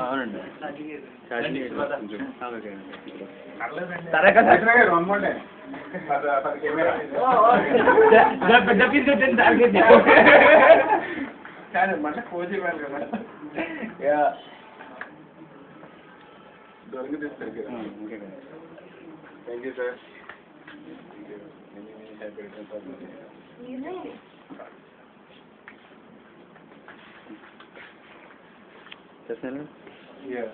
అవునండి పెద్ద పీస్ మళ్ళీ కోచి ఇవ్వాలి కదా దొరికి thank you sir Yeah.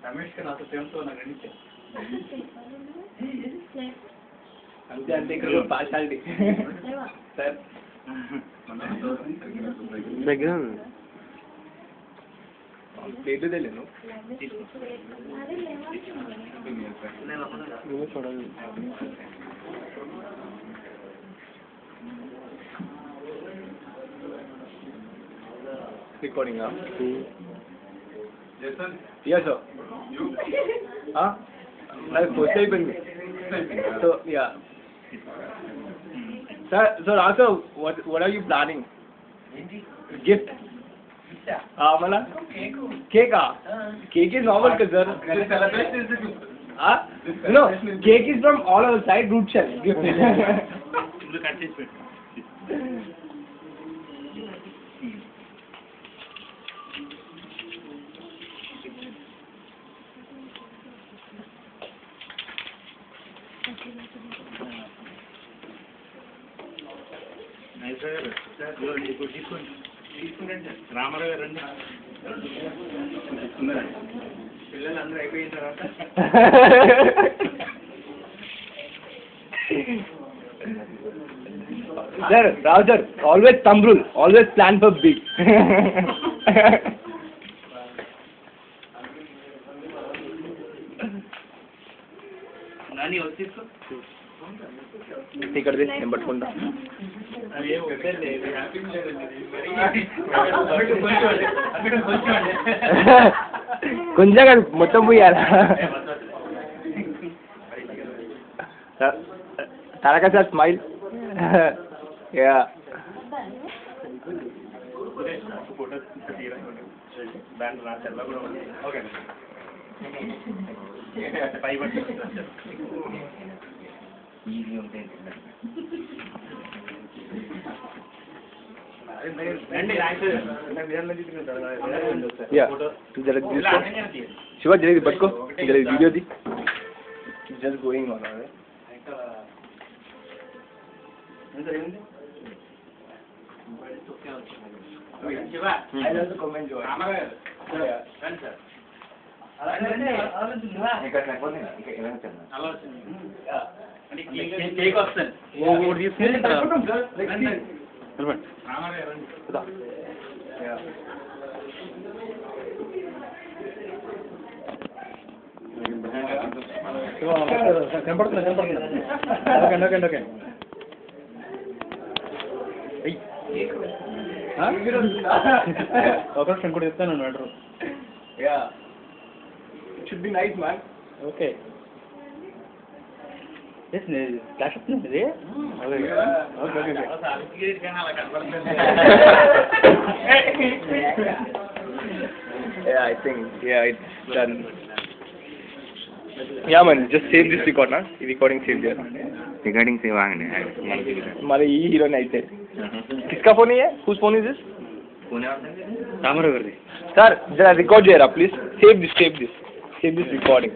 Ramesh నాతో సేమ్తో నాకు రెండించే అంతే అంతే ఇక్కడ పార్షాలిటీ సార్ బ్యాక్గ్రౌండ్ ప్లేట్ తెలియను చూడాలి recording up. Jason? Yes, sir. You? Huh? Like first time. So yeah. Sir, also what are you planning? Gift. Mala? Cake. Cake is normal, sir. Celebration is the gift. No, cake is from all our side root shell. Gift. Look at this. Ramarao గారు రండి పిల్లలు అందరూ అయిపోయిన తర్వాత sir రావు sir always thumb rule always plan for big Nani వచ్చి ఇక్కడ నేను పట్టుకుంటా కొంచెం మొత్తం పోయాలా తారక సార్ స్మైల్ శివ జరిగింది పట్టుకో జరిగింది వీడియోది జస్ట్ గోయింగ్ ఆన్ కేక్ వస్తుంది కనపడుతుంది ఒక కూడా చెప్తాను order it should be nice man okay clash వస్తుంది ఇది Yeah, I think it's done. Yeah man, just save this record na. Recording save there. Recording save आएंगे हमारे ये हीरो नहीं थे. किसका फोन है ये? Whose phone is this? Phone है रामराव कर दे. Sir, जरा record जरा please. Save this recording.